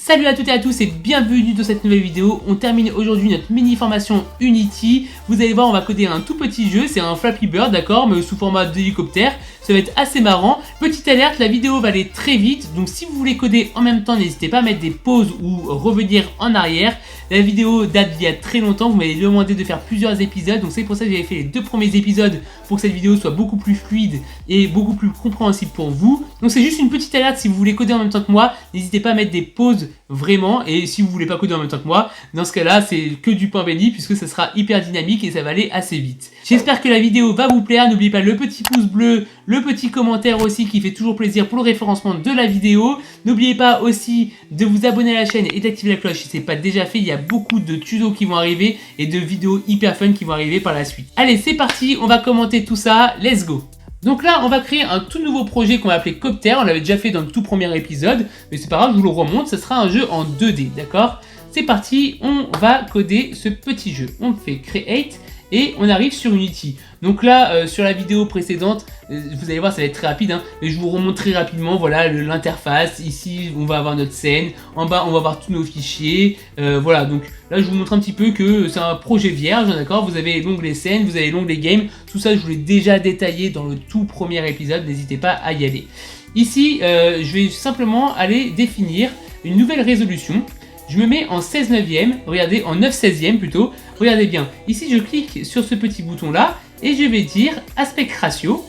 Salut à toutes et à tous et bienvenue dans cette nouvelle vidéo. On termine aujourd'hui notre mini formation Unity. Vous allez voir, on va coder un tout petit jeu, c'est un Flappy Bird, d'accord, mais sous format d'hélicoptère. Ça va être assez marrant. Petite alerte, la vidéo va aller très vite, donc si vous voulez coder en même temps, n'hésitez pas à mettre des pauses ou revenir en arrière. La vidéo date d'il y a très longtemps, vous m'avez demandé de faire plusieurs épisodes, donc c'est pour ça que j'avais fait les 2 premiers épisodes pour que cette vidéo soit beaucoup plus fluide et beaucoup plus compréhensible pour vous. Donc c'est juste une petite alerte, si vous voulez coder en même temps que moi, n'hésitez pas à mettre des pauses vraiment, et si vous voulez pas coder en même temps que moi, dans ce cas là c'est que du pain béni puisque ça sera hyper dynamique et ça va aller assez vite. J'espère que la vidéo va vous plaire, n'oubliez pas le petit pouce bleu, le petit commentaire aussi qui fait toujours plaisir pour le référencement de la vidéo. N'oubliez pas aussi de vous abonner à la chaîne et d'activer la cloche si ce n'est pas déjà fait, il y a beaucoup de tutos qui vont arriver et de vidéos hyper fun qui vont arriver par la suite. Allez c'est parti, on va commenter tout ça, let's go. Donc là, on va créer un tout nouveau projet qu'on va appeler Copter. On l'avait déjà fait dans le tout premier épisode, mais c'est pas grave, je vous le remonte. Ça sera un jeu en 2D, d'accord? C'est parti, on va coder ce petit jeu. On fait Create et on arrive sur Unity. Donc là, sur la vidéo précédente, vous allez voir, ça va être très rapide, hein, mais je vous remonte très rapidement, voilà, l'interface. Ici, on va avoir notre scène. En bas, on va avoir tous nos fichiers. Voilà, donc là, je vous montre un petit peu que c'est un projet vierge, d'accord. Vous avez l'onglet scène, vous avez l'onglet game. Tout ça, je vous l'ai déjà détaillé dans le tout premier épisode. N'hésitez pas à y aller. Ici, je vais simplement aller définir une nouvelle résolution. Je me mets en 16/9e, regardez, en 9/16e plutôt. Regardez bien, ici je clique sur ce petit bouton là et je vais dire aspect ratio,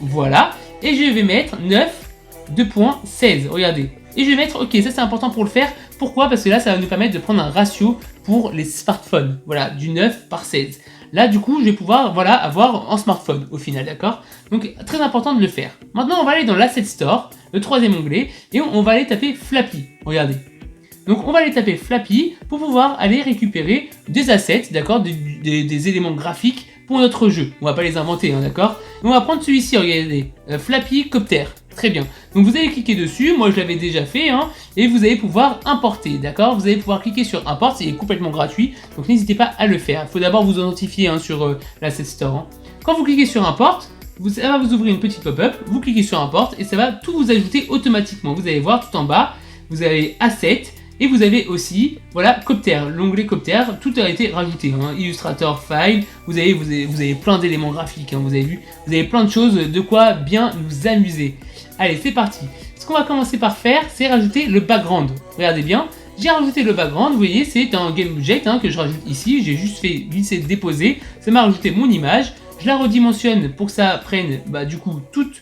voilà, et je vais mettre 9:2.16, regardez. Et je vais mettre, ok, ça c'est important pour le faire, pourquoi? Parce que là ça va nous permettre de prendre un ratio pour les smartphones, voilà, du 9/16. Là du coup je vais pouvoir, voilà, avoir en smartphone au final, d'accord? Donc très important de le faire. Maintenant on va aller dans l'Asset Store, le troisième onglet, et on va aller taper Flappy, regardez. Donc on va aller taper Flappy pour pouvoir aller récupérer des assets, d'accord, des éléments graphiques pour notre jeu. On va pas les inventer, hein, d'accord. On va prendre celui-ci, regardez, Flappy Copter. Très bien. Donc vous allez cliquer dessus, moi je l'avais déjà fait, hein, et vous allez pouvoir importer, d'accord. Vous allez pouvoir cliquer sur Import, c'est complètement gratuit, donc n'hésitez pas à le faire. Il faut d'abord vous identifier, hein, sur l'Asset Store. Hein. Quand vous cliquez sur Import, ça va vous ouvrir une petite pop-up, vous cliquez sur Import et ça va tout vous ajouter automatiquement. Vous allez voir tout en bas, vous avez Asset. Et vous avez aussi, voilà, Copter, l'onglet Copter, tout a été rajouté, hein, Illustrator, File, vous avez plein d'éléments graphiques, hein, vous avez vu, vous avez plein de choses, de quoi bien nous amuser. Allez, c'est parti. Ce qu'on va commencer par faire, c'est rajouter le background. Regardez bien, j'ai rajouté le background, vous voyez, c'est un GameObject, hein, que je rajoute ici, j'ai juste fait glisser, déposer, ça m'a rajouté mon image, je la redimensionne pour que ça prenne, bah, du coup, tout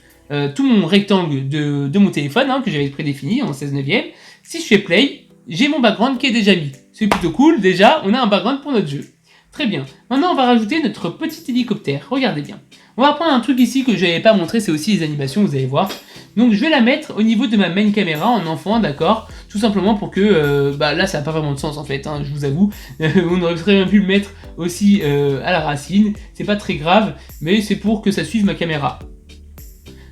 mon rectangle de mon téléphone, hein, que j'avais prédéfini en 16/9e. Si je fais play, j'ai mon background qui est déjà mis. C'est plutôt cool, déjà, on a un background pour notre jeu. Très bien. Maintenant, on va rajouter notre petit hélicoptère. Regardez bien. On va prendre un truc ici que je n'avais pas montré, c'est aussi les animations, vous allez voir. Donc, je vais la mettre au niveau de ma main caméra en enfant, d'accord. Tout simplement pour que, bah là, ça n'a pas vraiment de sens en fait, hein, je vous avoue. On aurait très bien pu le mettre aussi à la racine. C'est pas très grave, mais c'est pour que ça suive ma caméra.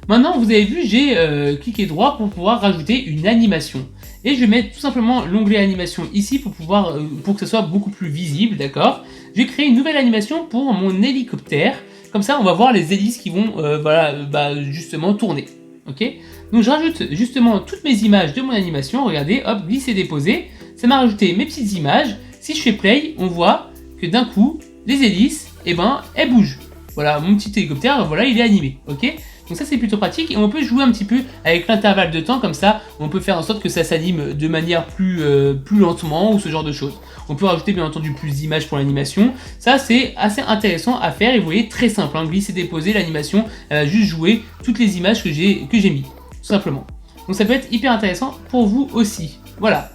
Maintenant, vous avez vu, j'ai cliqué droit pour pouvoir rajouter une animation. Et je vais mettre tout simplement l'onglet animation ici pour que ça soit beaucoup plus visible, d'accord. Je vais créer une nouvelle animation pour mon hélicoptère. Comme ça, on va voir les hélices qui vont, voilà, bah, justement tourner, ok. Donc je rajoute justement toutes mes images de mon animation. Regardez, hop, glisser, déposer. Ça m'a rajouté mes petites images. Si je fais play, on voit que d'un coup, les hélices, eh ben, elles bougent. Voilà, mon petit hélicoptère, voilà, il est animé, ok. Donc ça c'est plutôt pratique et on peut jouer un petit peu avec l'intervalle de temps, comme ça on peut faire en sorte que ça s'anime de manière plus lentement ou ce genre de choses. On peut rajouter bien entendu plus d'images pour l'animation, ça c'est assez intéressant à faire et vous voyez très simple, hein, glisser, déposer, l'animation, elle a juste joué toutes les images que j'ai mis, tout simplement. Donc ça peut être hyper intéressant pour vous aussi, voilà.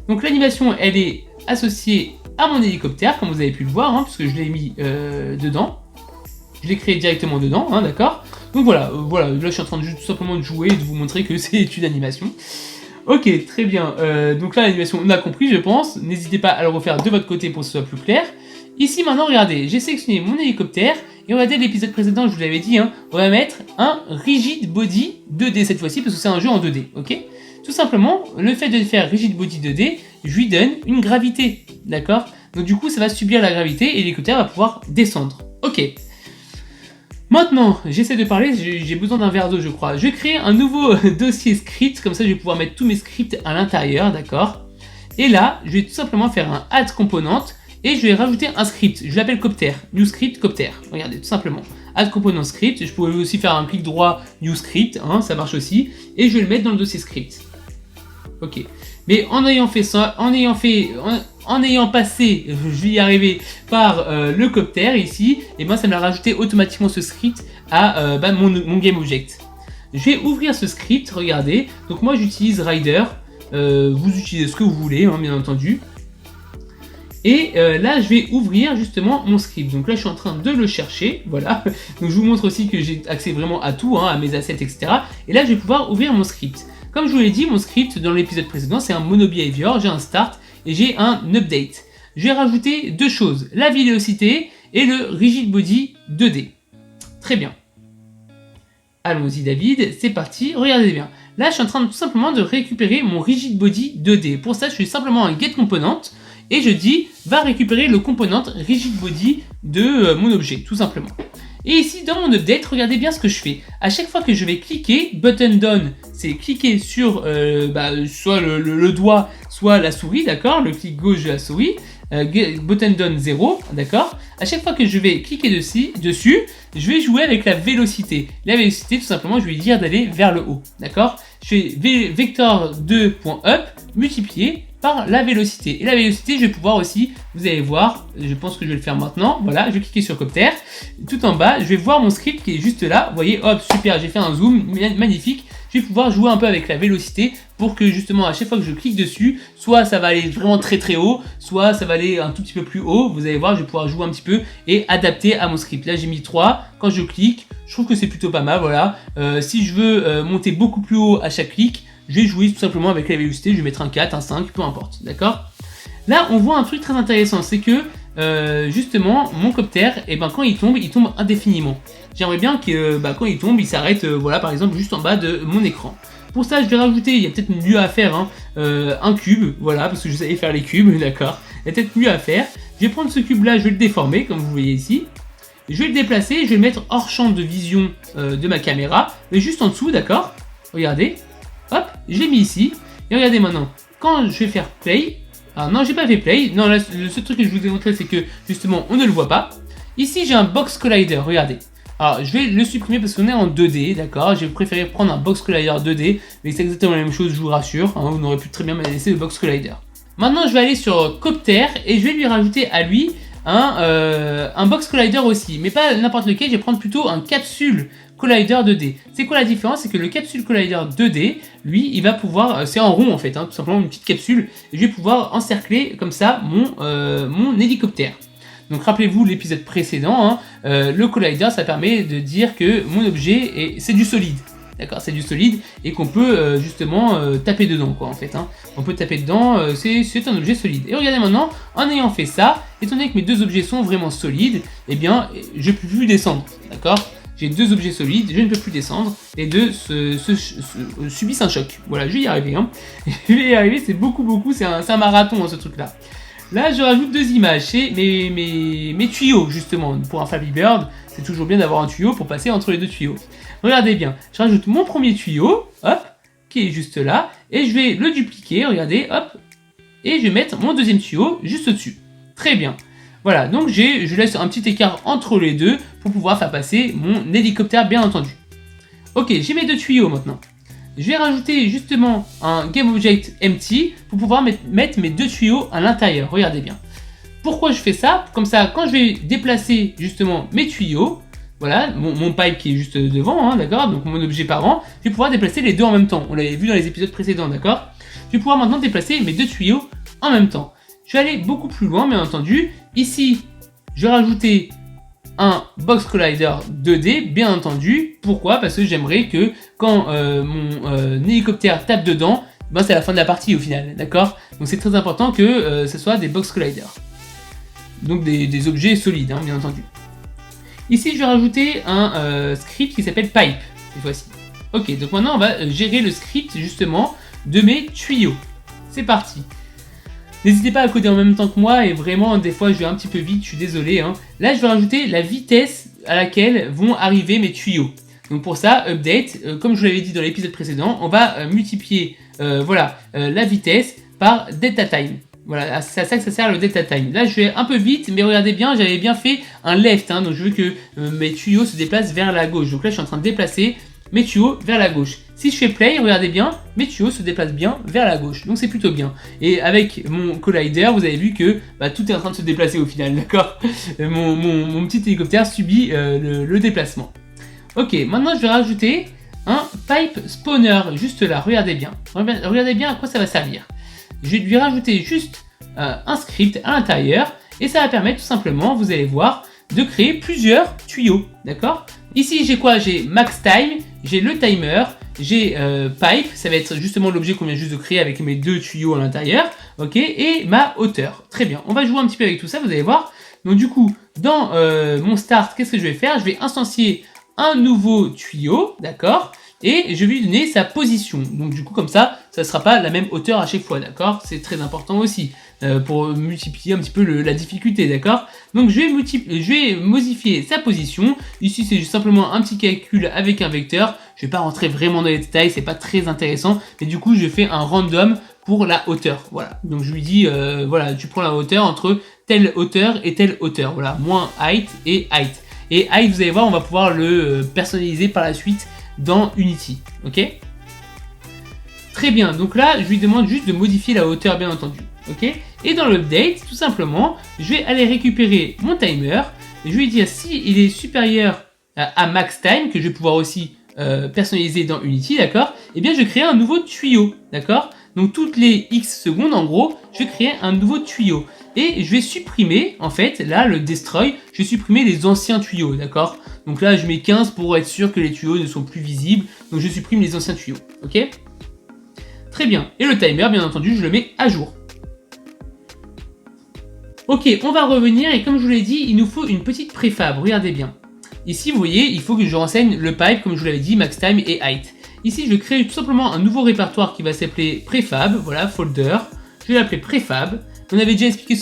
Donc l'animation elle est associée à mon hélicoptère comme vous avez pu le voir, hein, puisque je l'ai mis dedans. Je l'ai créé directement dedans, hein, d'accord. Donc voilà, voilà, là je suis en train de tout simplement de jouer et de vous montrer que c'est une animation. Ok, très bien, donc là l'animation on a compris je pense, n'hésitez pas à le refaire de votre côté pour que ce soit plus clair. Ici maintenant regardez, j'ai sélectionné mon hélicoptère et regardez l'épisode précédent je vous l'avais dit, hein, on va mettre un Rigid Body 2D cette fois-ci parce que c'est un jeu en 2D, ok. Tout simplement, le fait de faire Rigid Body 2D, je lui donne une gravité, d'accord. Donc du coup ça va subir la gravité et l'hélicoptère va pouvoir descendre, ok. Maintenant, j'essaie de parler, j'ai besoin d'un verre d'eau je crois. Je vais créer un nouveau dossier script, comme ça je vais pouvoir mettre tous mes scripts à l'intérieur, d'accord. Et là, je vais tout simplement faire un add component et je vais rajouter un script. Je l'appelle Copter, new script Copter. Regardez, tout simplement. Add component script. Je pourrais aussi faire un clic droit new script, hein, ça marche aussi. Et je vais le mettre dans le dossier script. Ok. Mais en ayant fait ça, en ayant passé, je vais y arriver, par le Copter ici, et ben ça m'a rajouté automatiquement ce script à mon GameObject. Je vais ouvrir ce script, regardez. Donc moi j'utilise Rider. Vous utilisez ce que vous voulez, hein, bien entendu. Et là, je vais ouvrir justement mon script. Donc là, je suis en train de le chercher, voilà. Donc je vous montre aussi que j'ai accès vraiment à tout, hein, à mes assets, etc. Et là, je vais pouvoir ouvrir mon script. Comme je vous l'ai dit, mon script dans l'épisode précédent, c'est un monoBehavior. J'ai un start et j'ai un update. Je vais rajouter deux choses, la vélocité et le rigid body 2D. Très bien. Allons-y David, c'est parti, regardez bien. Là, je suis en train de, tout simplement de récupérer mon rigid body 2D. Pour ça, je fais simplement un getComponent et je dis va récupérer le component rigid body de mon objet, tout simplement. Et ici, dans mon update, regardez bien ce que je fais. À chaque fois que je vais cliquer, button down, c'est cliquer sur soit le doigt, soit la souris, d'accord, le clic gauche de la souris. Button down 0, d'accord. À chaque fois que je vais cliquer dessus, je vais jouer avec la vélocité. La vélocité, tout simplement, je vais dire d'aller vers le haut, d'accord. Je fais vector2.up multiplié par la vélocité. Et la vélocité, je vais pouvoir aussi, vous allez voir, je pense que je vais le faire maintenant. Voilà, je vais cliquer sur Copter. Tout en bas, je vais voir mon script qui est juste là. Vous voyez, hop, super, j'ai fait un zoom magnifique. Je vais pouvoir jouer un peu avec la vélocité pour que justement à chaque fois que je clique dessus, soit ça va aller vraiment très très haut, soit ça va aller un tout petit peu plus haut. Vous allez voir, je vais pouvoir jouer un petit peu et adapter à mon script. Là j'ai mis 3, quand je clique, je trouve que c'est plutôt pas mal, voilà. Si je veux monter beaucoup plus haut à chaque clic, je vais jouer tout simplement avec la vélocité, je vais mettre un 4, un 5, peu importe, d'accord. Là on voit un truc très intéressant, c'est que justement mon copter, et ben, quand il tombe indéfiniment. J'aimerais bien que quand il tombe, il s'arrête voilà, par exemple juste en bas de mon écran. Pour ça je vais rajouter, il y a peut-être mieux à faire, hein, un cube, voilà, parce que je savais faire les cubes, d'accord. Il y a peut-être mieux à faire. Je vais prendre ce cube là, je vais le déformer comme vous voyez ici. Je vais le déplacer, je vais le mettre hors champ de vision de ma caméra, mais juste en dessous, d'accord. Regardez, hop, je l'ai mis ici. Et regardez maintenant, quand je vais faire play, alors non, j'ai pas fait play, non, là, le seul truc que je vous ai montré, c'est que justement, on ne le voit pas. Ici, j'ai un box collider, regardez. Alors, je vais le supprimer parce qu'on est en 2D, d'accord. J'ai préféré prendre un box collider 2D, mais c'est exactement la même chose, je vous rassure. Hein, on aurait pu très bien me laisser le box collider. Maintenant, je vais aller sur Copter et je vais lui rajouter à lui un box collider aussi, mais pas n'importe lequel. Je vais prendre plutôt un capsule collider 2D. C'est quoi la différence? C'est que le capsule collider 2D, lui, il va pouvoir, c'est en rond en fait, hein, tout simplement une petite capsule, et je vais pouvoir encercler comme ça mon hélicoptère. Donc rappelez-vous l'épisode précédent, hein, le collider, ça permet de dire que mon objet c'est du solide. D'accord, c'est du solide et qu'on peut justement taper dedans, quoi, en fait. Hein. On peut taper dedans, c'est un objet solide. Et regardez maintenant, en ayant fait ça, étant donné que mes deux objets sont vraiment solides, eh bien, je ne peux plus descendre, d'accord. J'ai deux objets solides, je ne peux plus descendre, les deux subissent un choc. Voilà, je vais y arriver, hein. Je vais y arriver, c'est beaucoup, c'est un marathon, hein, ce truc-là. Là, je rajoute deux images, c'est mes tuyaux, justement, pour un Flappy Bird. C'est toujours bien d'avoir un tuyau pour passer entre les deux tuyaux. Regardez bien, je rajoute mon premier tuyau, hop, qui est juste là, et je vais le dupliquer, regardez, hop, et je vais mettre mon deuxième tuyau juste au-dessus. Très bien. Voilà, donc je laisse un petit écart entre les deux pour pouvoir faire passer mon hélicoptère, bien entendu. Ok, j'ai mes deux tuyaux maintenant. Je vais rajouter justement un GameObject empty pour pouvoir mettre mes deux tuyaux à l'intérieur, regardez bien. Pourquoi je fais ça? Comme ça, quand je vais déplacer justement mes tuyaux, voilà, mon pipe qui est juste devant, hein, d'accord, donc mon objet parent, je vais pouvoir déplacer les deux en même temps. On l'avait vu dans les épisodes précédents, d'accord. Je vais pouvoir maintenant déplacer mes deux tuyaux en même temps. Je vais aller beaucoup plus loin, bien entendu. Ici, je vais rajouter un box collider 2D, bien entendu. Pourquoi? Parce que j'aimerais que quand mon hélicoptère tape dedans, ben c'est la fin de la partie au final, d'accord. Donc c'est très important que ce soit des box colliders. Donc des objets solides, hein, bien entendu. Ici, je vais rajouter un script qui s'appelle pipe, cette fois-ci. Ok, donc maintenant, on va gérer le script, justement, de mes tuyaux. C'est parti. N'hésitez pas à coder en même temps que moi, et vraiment, des fois, je vais un petit peu vite, je suis désolé. Hein. Là, je vais rajouter la vitesse à laquelle vont arriver mes tuyaux. Donc pour ça, update, comme je vous l'avais dit dans l'épisode précédent, on va multiplier voilà, la vitesse par delta time. Voilà, c'est à ça que ça sert le delta time. Là, je vais un peu vite, mais regardez bien, j'avais bien fait un left, hein, donc je veux que mes tuyaux se déplacent vers la gauche. Donc là, je suis en train de déplacer mes tuyaux vers la gauche. Si je fais play, regardez bien, mes tuyaux se déplacent bien vers la gauche. Donc c'est plutôt bien. Et avec mon collider, vous avez vu que tout est en train de se déplacer au final, d'accord. Mon petit hélicoptère subit le déplacement. Ok, maintenant je vais rajouter un pipe spawner juste là, regardez bien. Regardez bien à quoi ça va servir. Je vais lui rajouter juste un script à l'intérieur et ça va permettre tout simplement, vous allez voir, de créer plusieurs tuyaux, d'accord. Ici j'ai quoi? J'ai max time, j'ai le timer, j'ai pipe, ça va être justement l'objet qu'on vient juste de créer avec mes deux tuyaux à l'intérieur, ok, et ma hauteur. Très bien, on va jouer un petit peu avec tout ça, vous allez voir. Donc du coup, dans mon start, qu'est-ce que je vais faire? Je vais instancier un nouveau tuyau, d'accord, et je vais lui donner sa position. Donc du coup, comme ça, ça ne sera pas la même hauteur à chaque fois, d'accord. C'est très important aussi, pour multiplier un petit peu la difficulté, d'accord. Donc je vais modifier sa position. Ici, c'est simplement un petit calcul avec un vecteur. Je ne vais pas rentrer vraiment dans les détails, c'est pas très intéressant. Mais du coup, je fais un random pour la hauteur, voilà. Donc je lui dis, voilà, tu prends la hauteur entre telle hauteur et telle hauteur, voilà, moins height et height. Et height, vous allez voir, on va pouvoir le personnaliser par la suite dans Unity, ok. Très bien, donc là, je lui demande juste de modifier la hauteur, bien entendu, ok. Et dans l'update, tout simplement, je vais aller récupérer mon timer, je vais lui dire s'il est supérieur à max time, que je vais pouvoir aussi personnaliser dans Unity, d'accord. Et bien, je vais créer un nouveau tuyau, d'accord. Donc toutes les X secondes, en gros, je vais créer un nouveau tuyau. Et je vais supprimer, en fait, là, le destroy, je vais supprimer les anciens tuyaux, d'accord. Donc là, je mets 15 pour être sûr que les tuyaux ne sont plus visibles. Donc je supprime les anciens tuyaux, ok. Très bien. Et le timer, bien entendu, je le mets à jour. Ok, on va revenir, et comme je vous l'ai dit, il nous faut une petite préfab, regardez bien. Ici, vous voyez, il faut que je renseigne le pipe, comme je vous l'avais dit, max time et height. Ici, je vais créer tout simplement un nouveau répertoire qui va s'appeler préfab, voilà, folder. Je vais l'appeler préfab. On avait déjà expliqué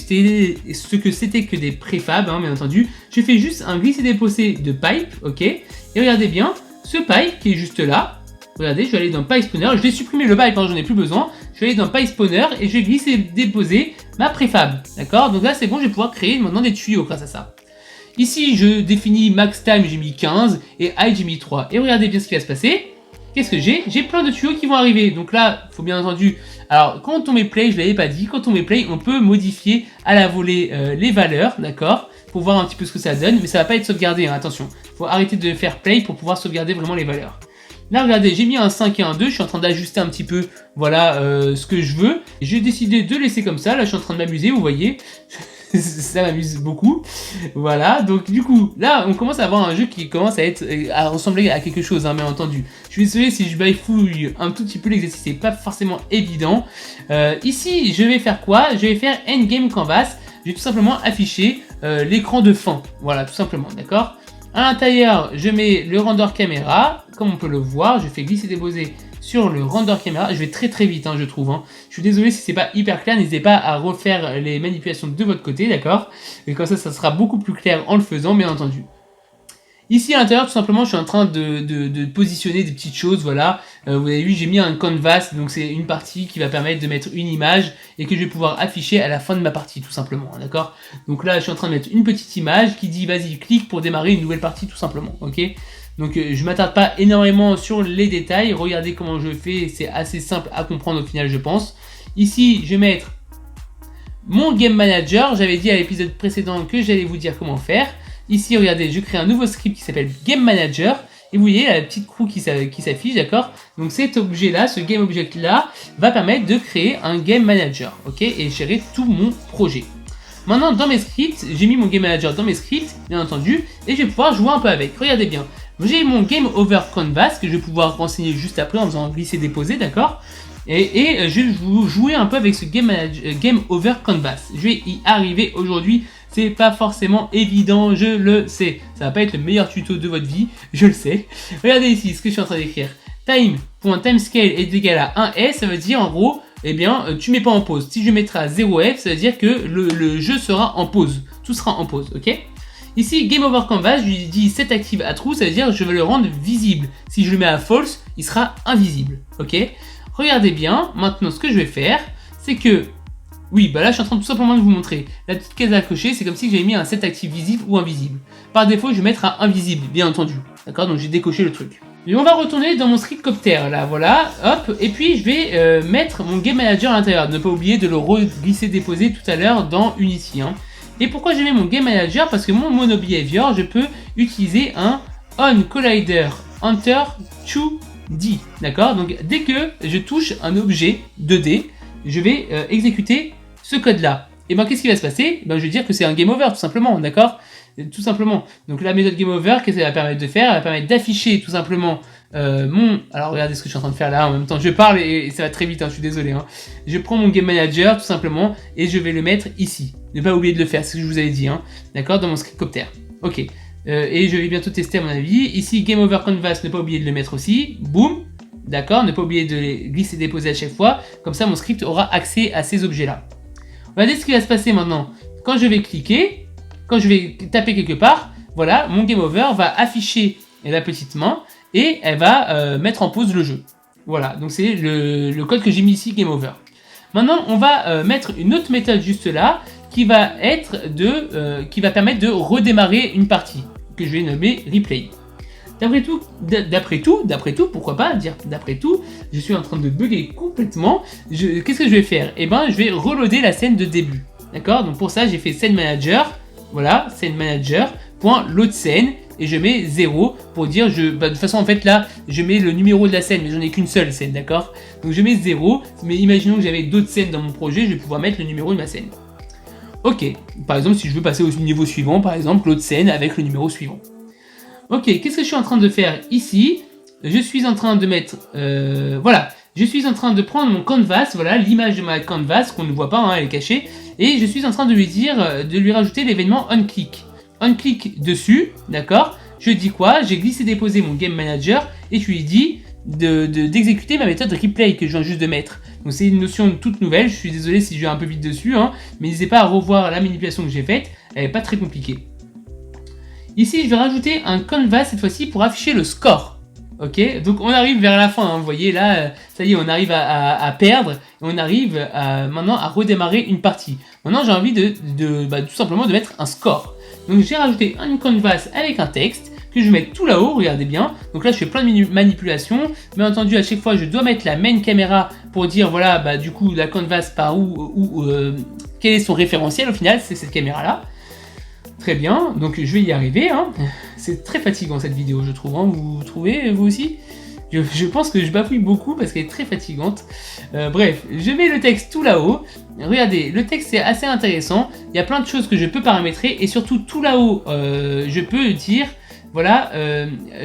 ce que c'était que des préfabs, hein, bien entendu. Je fais juste un glisser-déposer de pipe, ok. Et regardez bien, ce pipe qui est juste là. Regardez, je vais aller dans pipe spawner. Je vais supprimer le pipe, hein, j'en ai plus besoin. Je vais aller dans pipe spawner et je vais glisser-déposer ma préfab, d'accord. Donc là, c'est bon, je vais pouvoir créer maintenant des tuyaux grâce à ça. Ici, je définis max time, j'ai mis 15 et height, j'ai mis 3. Et regardez bien ce qui va se passer. Qu'est-ce que j'ai? J'ai plein de tuyaux qui vont arriver. Donc là, il faut bien entendu... Alors, quand on met play, je ne l'avais pas dit, quand on met play, on peut modifier à la volée les valeurs, d'accord, pour voir un petit peu ce que ça donne, mais ça ne va pas être sauvegardé, hein, attention. Il faut arrêter de faire play pour pouvoir sauvegarder vraiment les valeurs. Là, regardez, j'ai mis un 5 et un 2, je suis en train d'ajuster un petit peu, voilà, ce que je veux. J'ai décidé de laisser comme ça, là, je suis en train de m'amuser, vous voyez. Ça m'amuse beaucoup, voilà. Donc du coup là on commence à avoir un jeu qui commence à ressembler à quelque chose, hein, bien entendu. Je suis désolé si je bafouille un tout petit peu, l'exercice n'est pas forcément évident. Ici je vais faire quoi? Je vais faire endgame canvas. Je vais tout simplement afficher l'écran de fin, voilà, tout simplement, d'accord. À l'intérieur je mets le render caméra, comme on peut le voir. Je fais glisser déposer sur le render caméra. Je vais très vite, hein, je trouve, hein. Je suis désolé si c'est pas hyper clair, n'hésitez pas à refaire les manipulations de votre côté, d'accord. Et comme ça sera beaucoup plus clair en le faisant, bien entendu. Ici à l'intérieur, tout simplement, je suis en train de positionner des petites choses, voilà. Vous avez vu, j'ai mis un canvas, donc c'est une partie qui va permettre de mettre une image et que je vais pouvoir afficher à la fin de ma partie, tout simplement, d'accord. Donc là, je suis en train de mettre une petite image qui dit, vas-y, clique pour démarrer une nouvelle partie, tout simplement, ok. Donc je m'attarde pas énormément sur les détails, regardez comment je fais, c'est assez simple à comprendre au final, je pense. Ici, je vais mettre mon Game Manager, j'avais dit à l'épisode précédent que j'allais vous dire comment faire. Ici, regardez, je crée un nouveau script qui s'appelle Game Manager. Et vous voyez la petite roue qui s'affiche, d'accord. Donc cet objet-là, ce Game Object-là, va permettre de créer un Game Manager, ok, et gérer tout mon projet. Maintenant, dans mes scripts, j'ai mis mon Game Manager dans mes scripts, bien entendu, et je vais pouvoir jouer un peu avec. Regardez bien. J'ai mon Game Over Canvas que je vais pouvoir renseigner juste après en faisant glisser-déposer, d'accord. Et je vais jouer un peu avec ce Game Over Canvas. Je vais y arriver aujourd'hui. C'est pas forcément évident, je le sais. Ça va pas être le meilleur tuto de votre vie, je le sais. Regardez ici ce que je suis en train d'écrire. Time.timescale est égal à 1s, ça veut dire en gros, eh bien, tu mets pas en pause. Si je mettrai à 0f, ça veut dire que le jeu sera en pause. Tout sera en pause, ok? Ici, Game Over Canvas, je lui dis set active à true, ça veut dire que je vais le rendre visible. Si je le mets à false, il sera invisible, ok? Regardez bien, maintenant ce que je vais faire, c'est que, oui, bah là je suis en train tout simplement de vous montrer. La petite case à cocher, c'est comme si j'avais mis un set actif visible ou invisible. Par défaut, je vais mettre un invisible, bien entendu. D'accord, donc j'ai décoché le truc. Et on va retourner dans mon script copter, là, voilà, hop, et puis je vais mettre mon game manager à l'intérieur. Ne pas oublier de le glisser-déposer tout à l'heure dans Unity. Hein. Et pourquoi j'ai mis mon game manager? Parce que mon monobehavior, je peux utiliser un onColliderEnter2D. D'accord, donc dès que je touche un objet 2D, je vais exécuter ce code-là. Et ben qu'est-ce qui va se passer? Ben, je vais dire que c'est un game over, tout simplement, d'accord? Tout simplement. Donc la méthode game over, qu'est-ce qu'elle va permettre de faire? Elle va permettre d'afficher tout simplement Alors regardez ce que je suis en train de faire là, en même temps je parle et ça va très vite, hein, je suis désolé. Hein. Je prends mon game manager tout simplement et je vais le mettre ici. Ne pas oublier de le faire, c'est ce que je vous avais dit. Hein. D'accord, dans mon script copter. Ok. Et je vais bientôt tester à mon avis. Ici, game over canvas, ne pas oublier de le mettre aussi. Boum. D'accord, ne pas oublier de les glisser et déposer à chaque fois. Comme ça, mon script aura accès à ces objets-là. Regardez ce qui va se passer maintenant. Quand je vais cliquer, quand je vais taper quelque part, voilà, mon game over va afficher la petite main et elle va mettre en pause le jeu. Voilà, donc c'est le code que j'ai mis ici, game over. Maintenant, on va mettre une autre méthode juste là qui va qui va permettre de redémarrer une partie que je vais nommer replay. D'après tout, pourquoi pas dire d'après tout, je suis en train de bugger complètement. Qu'est-ce que je vais faire? Eh ben, je vais reloader la scène de début. D'accord? Donc pour ça, j'ai fait scène manager. Voilà, scène manager. Load scène. Et je mets 0 pour dire, de toute façon, en fait, là, je mets le numéro de la scène, mais j'en ai qu'une seule scène, d'accord? Donc je mets 0, mais imaginons que j'avais d'autres scènes dans mon projet, je vais pouvoir mettre le numéro de ma scène. Ok, par exemple, si je veux passer au niveau suivant, par exemple, l'autre scène avec le numéro suivant. Ok, qu'est-ce que je suis en train de faire ici? Je suis en train de mettre, voilà, je suis en train de prendre mon canvas, voilà, l'image de ma canvas, qu'on ne voit pas, hein, elle est cachée, et je suis en train de lui dire, de lui rajouter l'événement onClick. OnClick dessus, d'accord? Je dis quoi? J'ai glissé-déposé mon game manager, et je lui dis d'exécuter ma méthode replay que je viens juste de mettre. Donc c'est une notion toute nouvelle, je suis désolé si je vais un peu vite dessus, hein, mais n'hésitez pas à revoir la manipulation que j'ai faite, elle n'est pas très compliquée. Ici, je vais rajouter un canvas cette fois-ci pour afficher le score. Ok, donc on arrive vers la fin, hein, vous voyez là, ça y est, on arrive à perdre, et on arrive maintenant à redémarrer une partie. Maintenant, j'ai envie tout simplement de mettre un score. Donc j'ai rajouté un canvas avec un texte que je vais mettre tout là-haut, regardez bien. Donc là, je fais plein de manipulations. Bien entendu, à chaque fois, je dois mettre la main caméra pour dire, voilà, du coup, la canvas par quel est son référentiel au final, c'est cette caméra-là. Très bien, donc je vais y arriver. Hein. C'est très fatigant cette vidéo, je trouve. Hein. Vous trouvez, vous aussi? Je pense que je bafouille beaucoup parce qu'elle est très fatigante. Bref, je mets le texte tout là-haut. Regardez, le texte c'est assez intéressant. Il y a plein de choses que je peux paramétrer et surtout tout là-haut, je peux dire, voilà,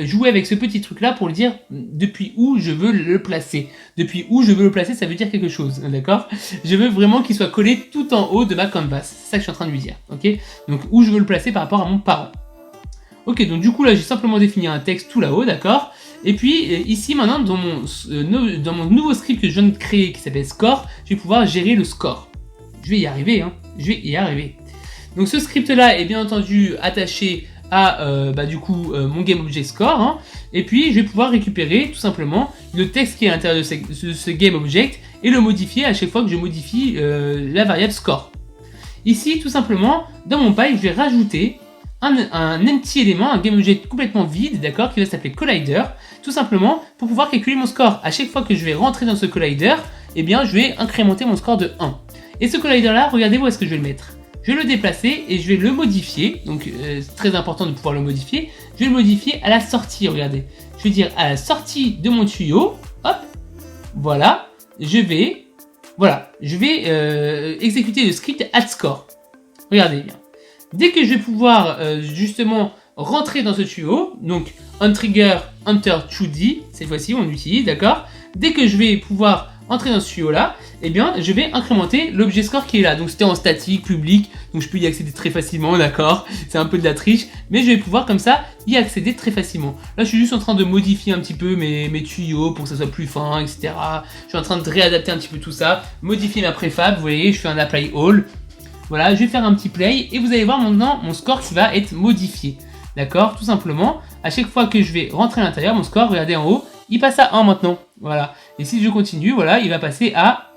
jouer avec ce petit truc-là pour le dire depuis où je veux le placer. Depuis où je veux le placer, ça veut dire quelque chose, d'accord? Je veux vraiment qu'il soit collé tout en haut de ma canvas. C'est ça que je suis en train de lui dire, ok? Donc où je veux le placer par rapport à mon parent. Ok, donc du coup là, j'ai simplement défini un texte tout là-haut, d'accord? Et puis ici maintenant dans mon nouveau script que je viens de créer qui s'appelle score, je vais pouvoir gérer le score. Je vais y arriver, hein. Je vais y arriver. Donc ce script là est bien entendu attaché à mon GameObject score, hein. Et puis je vais pouvoir récupérer tout simplement le texte qui est à l'intérieur de ce GameObject et le modifier à chaque fois que je modifie la variable score. Ici tout simplement dans mon pipe je vais rajouter un empty élément, un GameObject complètement vide, d'accord, qui va s'appeler collider, tout simplement pour pouvoir calculer mon score. À chaque fois que je vais rentrer dans ce collider, eh bien je vais incrémenter mon score de 1. Et ce collider là, regardez où est-ce que je vais le mettre. Je vais le déplacer et je vais le modifier, donc c'est très important de pouvoir le modifier. Je vais le modifier à la sortie, regardez. Je vais dire à la sortie de mon tuyau, hop, voilà, je vais exécuter le script addScore. Regardez bien. Dès que je vais pouvoir justement rentrer dans ce tuyau, donc onTrigger Enter2D, cette fois-ci on utilise, d'accord? Dès que je vais pouvoir entrer dans ce tuyau là, eh bien je vais incrémenter l'objet score qui est là. Donc c'était en statique, public, donc je peux y accéder très facilement, d'accord? C'est un peu de la triche, mais je vais pouvoir comme ça y accéder très facilement. Là je suis juste en train de modifier un petit peu mes tuyaux pour que ça soit plus fin, etc. Je suis en train de réadapter un petit peu tout ça, modifier ma préfab, vous voyez, je fais un apply all. Voilà, je vais faire un petit play et vous allez voir maintenant mon score qui va être modifié. D'accord? Tout simplement, à chaque fois que je vais rentrer à l'intérieur, mon score, regardez en haut, il passe à 1 maintenant. Voilà. Et si je continue, voilà, il va passer à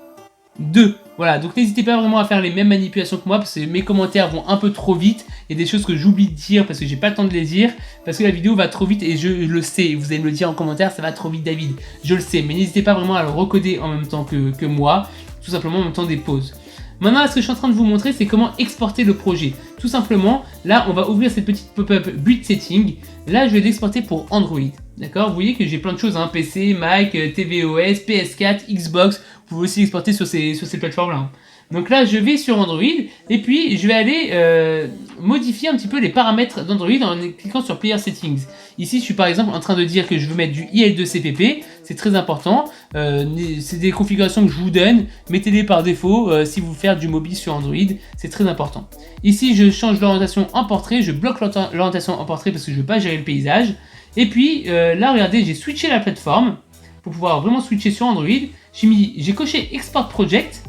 2. Vous Voilà, donc n'hésitez pas vraiment à faire les mêmes manipulations que moi parce que mes commentaires vont un peu trop vite. Il y a des choses que j'oublie de dire parce que j'ai pas le temps de les dire, parce que la vidéo va trop vite et je le sais. Vous allez me le dire en commentaire, ça va trop vite David, je le sais. Mais n'hésitez pas vraiment à le recoder en même temps que moi, tout simplement en même temps des pauses. Maintenant, ce que je suis en train de vous montrer, c'est comment exporter le projet. Tout simplement, là, on va ouvrir cette petite pop-up Build Setting. Là, je vais l'exporter pour Android. D'accord? Vous voyez que j'ai plein de choses, hein, PC, Mac, tvOS, PS4, Xbox. Vous pouvez aussi l'exporter sur ces plateformes-là. Hein. Donc là, je vais sur Android et puis je vais aller modifier un petit peu les paramètres d'Android en cliquant sur Player Settings. Ici, je suis par exemple en train de dire que je veux mettre du IL2CPP, c'est très important. C'est des configurations que je vous donne, mettez-les par défaut si vous faites du mobile sur Android, c'est très important. Ici, je change l'orientation en portrait, je bloque l'orientation en portrait parce que je ne veux pas gérer le paysage. Et puis là, regardez, j'ai switché la plateforme pour pouvoir vraiment switcher sur Android. J'ai coché Export Project.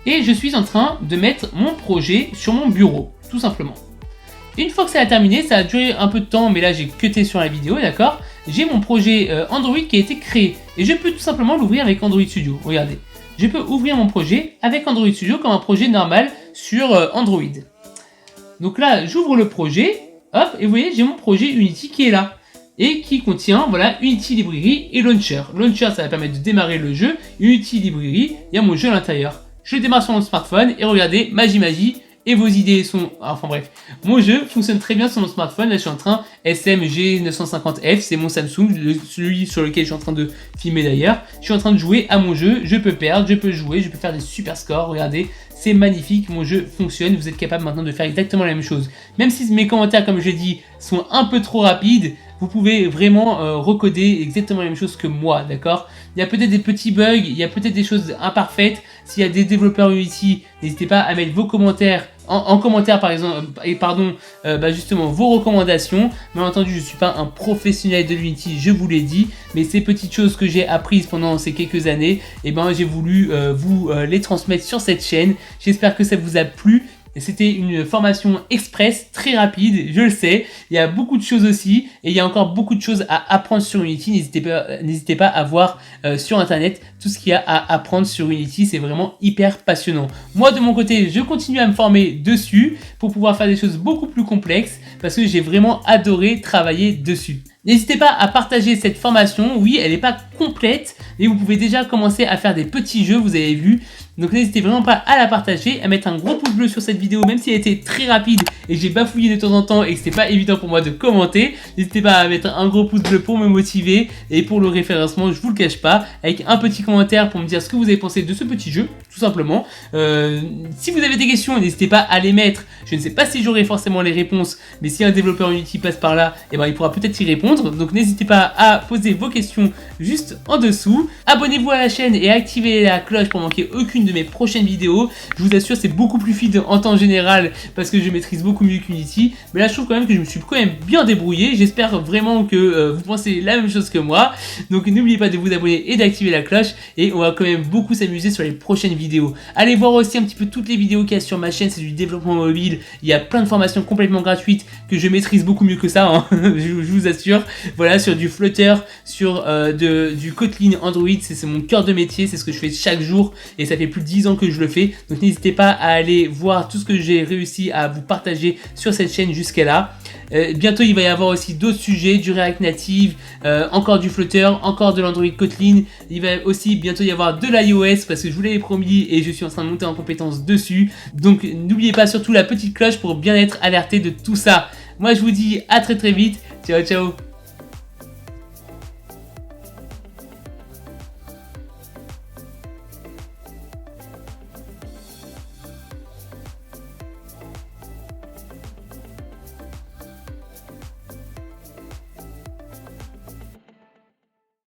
Et je suis en train de mettre mon projet sur mon bureau, tout simplement. Une fois que ça a terminé, ça a duré un peu de temps, mais là j'ai cuté sur la vidéo, d'accord? J'ai mon projet Android qui a été créé. Et je peux tout simplement l'ouvrir avec Android Studio. Regardez, je peux ouvrir mon projet avec Android Studio comme un projet normal sur Android. Donc là, j'ouvre le projet, hop, et vous voyez, j'ai mon projet Unity qui est là. Et qui contient, voilà, Unity Library et Launcher. Launcher, ça va permettre de démarrer le jeu. Unity Library, il y a mon jeu à l'intérieur. Je le démarre sur mon smartphone et regardez, magie, et vos idées sont... Enfin bref, mon jeu fonctionne très bien sur mon smartphone. Là, je suis en train, SMG950F, c'est mon Samsung, celui sur lequel je suis en train de filmer d'ailleurs. Je suis en train de jouer à mon jeu, je peux perdre, je peux jouer, je peux faire des super scores, regardez. C'est magnifique, mon jeu fonctionne, vous êtes capable maintenant de faire exactement la même chose. Même si mes commentaires, comme je l'ai dit, sont un peu trop rapides, vous pouvez vraiment recoder exactement la même chose que moi, d'accord? Il y a peut-être des petits bugs, il y a peut-être des choses imparfaites. S'il y a des développeurs Unity, n'hésitez pas à mettre vos commentaires en commentaire par exemple, justement vos recommandations. Bien entendu, je ne suis pas un professionnel de l'Unity, je vous l'ai dit, mais ces petites choses que j'ai apprises pendant ces quelques années, j'ai voulu vous les transmettre sur cette chaîne. J'espère que ça vous a plu. C'était une formation express, très rapide, je le sais. Il y a beaucoup de choses aussi et il y a encore beaucoup de choses à apprendre sur Unity. N'hésitez pas à voir sur internet tout ce qu'il y a à apprendre sur Unity. C'est vraiment hyper passionnant. Moi, de mon côté, je continue à me former dessus pour pouvoir faire des choses beaucoup plus complexes parce que j'ai vraiment adoré travailler dessus. N'hésitez pas à partager cette formation. Oui, elle n'est pas complète, mais vous pouvez déjà commencer à faire des petits jeux, vous avez vu. Donc n'hésitez vraiment pas à la partager, à mettre un gros pouce bleu sur cette vidéo, même si elle était très rapide et j'ai bafouillé de temps en temps et que c'était pas évident pour moi de commenter. N'hésitez pas à mettre un gros pouce bleu pour me motiver et pour le référencement, je vous le cache pas, avec un petit commentaire pour me dire ce que vous avez pensé de ce petit jeu, tout simplement. Si vous avez des questions, n'hésitez pas à les mettre. Je ne sais pas si j'aurai forcément les réponses, mais si un développeur Unity passe par là, il pourra peut-être y répondre. Donc n'hésitez pas à poser vos questions juste en dessous. Abonnez-vous à la chaîne et activez la cloche pour manquer aucune de mes prochaines vidéos. Je vous assure, c'est beaucoup plus fluide en temps général parce que je maîtrise beaucoup mieux qu'Unity. Mais là, je trouve quand même que je me suis quand même bien débrouillé. J'espère vraiment que vous pensez la même chose que moi. Donc n'oubliez pas de vous abonner et d'activer la cloche. Et on va quand même beaucoup s'amuser sur les prochaines vidéos. Allez voir aussi un petit peu toutes les vidéos qu'il y a sur ma chaîne. C'est du développement mobile. Il y a plein de formations complètement gratuites que je maîtrise beaucoup mieux que ça, hein. je vous assure. Voilà, sur du Flutter, sur du Kotlin Android, c'est mon cœur de métier, c'est ce que je fais chaque jour et ça fait plus de 10 ans que je le fais. Donc n'hésitez pas à aller voir tout ce que j'ai réussi à vous partager sur cette chaîne jusqu'à là. Bientôt il va y avoir aussi d'autres sujets, du React Native, encore du Flutter, encore de l'Android Kotlin. Il va aussi bientôt y avoir de l'iOS parce que je vous l'avais promis et je suis en train de monter en compétence dessus. Donc n'oubliez pas surtout la petite cloche pour bien être alerté de tout ça. Moi je vous dis à très vite, ciao ciao.